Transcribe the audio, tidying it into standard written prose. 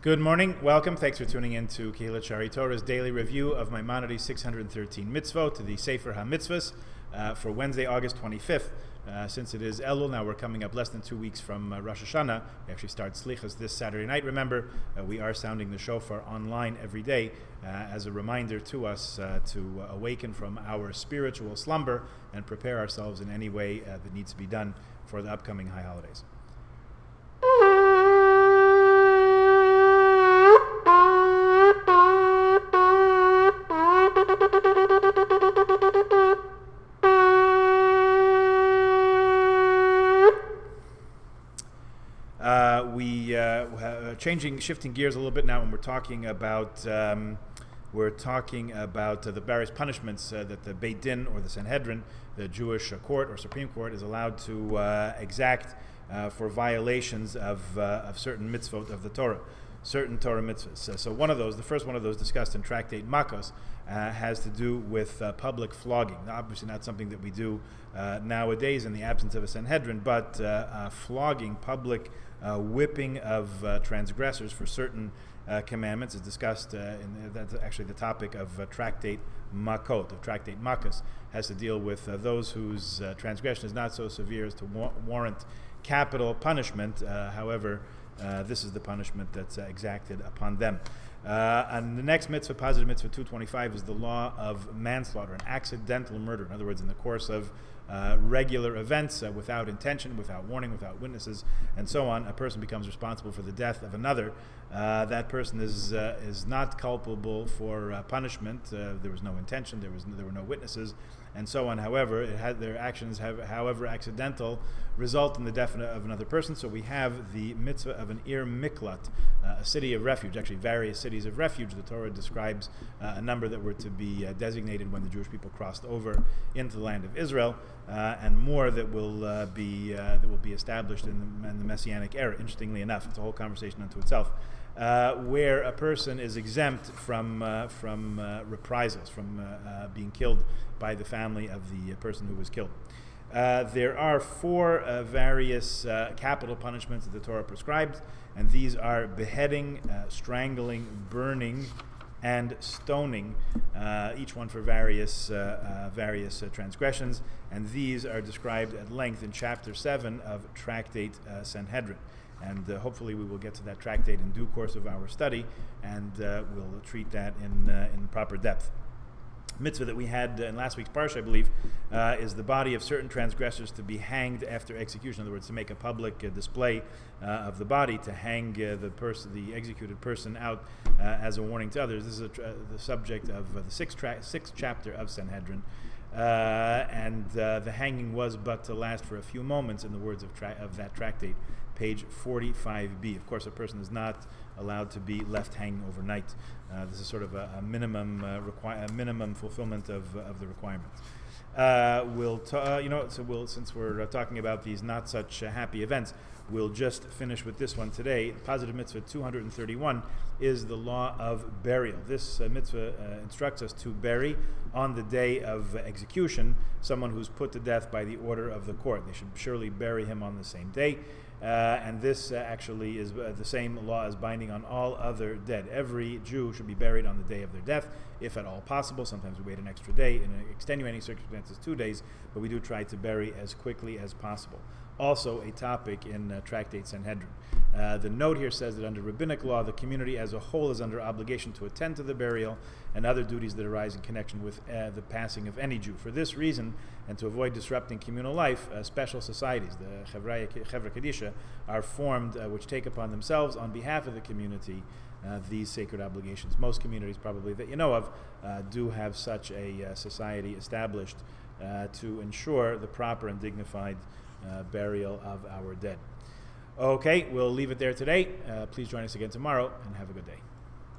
Good morning, welcome. Thanks for tuning in to Kehilat Shari Torah's daily review of Maimonides' 613 Mitzvot, to the Sefer HaMitzvahs, for Wednesday, August 25th. Since it is Elul, now we're coming up less than 2 weeks from Rosh Hashanah. We actually start Slichas this Saturday night. Remember, we are sounding the shofar online every day as a reminder to us to awaken from our spiritual slumber and prepare ourselves in any way that needs to be done for the upcoming high holidays. Shifting gears a little bit now, and we're talking about the various punishments that the Beit Din or the Sanhedrin, the Jewish court or Supreme Court, is allowed to exact for violations of certain mitzvot of the Torah, certain Torah mitzvahs. So the first one of those discussed in Tractate Makos, has to do with public flogging. Now, obviously not something that we do nowadays in the absence of a Sanhedrin, but flogging, public whipping of transgressors for certain commandments is discussed that's actually the topic of Tractate Makot, of Tractate Makos, has to deal with those whose transgression is not so severe as to warrant capital punishment. However, this is the punishment that's exacted upon them. And the next mitzvah, positive mitzvah 225, is the law of manslaughter, an accidental murder. In other words, in the course of regular events, without intention, without warning, without witnesses, and so on, a person becomes responsible for the death of another. That person is not culpable for punishment. There was no intention, there were no witnesses, and so on. However, their actions have, however accidental, result in the death of another person. So we have the mitzvah of an Ir Miklat, a city of refuge, actually various cities of refuge. The Torah describes a number that were to be designated when the Jewish people crossed over into the land of Israel, and more that will be established in the Messianic era. Interestingly enough, it's a whole conversation unto itself, where a person is exempt from reprisals, from being killed by the family of the person who was killed. There are four various capital punishments that the Torah prescribes, and these are beheading, strangling, burning, and stoning, each one for various transgressions, and these are described at length in chapter 7 of Tractate Sanhedrin. And hopefully we will get to that tractate in due course of our study, and we'll treat that in proper depth. Mitzvah that we had in last week's parsha, I believe, is the body of certain transgressors to be hanged after execution. In other words, to make a public display of the body, to hang the executed person out as a warning to others. This is the subject of the sixth chapter of Sanhedrin. And the hanging was but to last for a few moments, in the words of that tractate, page 45b. Of course, a person is not allowed to be left hanging overnight. This is sort of a minimum fulfillment of the requirements. Since we're talking about these not such happy events, we'll just finish with this one today. Positive mitzvah 231 is the law of burial. This mitzvah instructs us to bury on the day of execution someone who's put to death by the order of the court. They should surely bury him on the same day. And this actually is the same law as binding on all other dead. Every Jew should be buried on the day of their death, if at all possible. Sometimes we wait an extra day, in extenuating circumstances 2 days, but we do try to bury as quickly as possible. Also a topic in Tractate Sanhedrin. The note here says that under rabbinic law, the community as a whole is under obligation to attend to the burial and other duties that arise in connection with the passing of any Jew. For this reason, and to avoid disrupting communal life, special societies, the Chevra Kadisha, are formed which take upon themselves, on behalf of the community, these sacred obligations. Most communities, probably that you know of, do have such a society established to ensure the proper and dignified burial of our dead. Okay, we'll leave it there today. Please join us again tomorrow, and have a good day.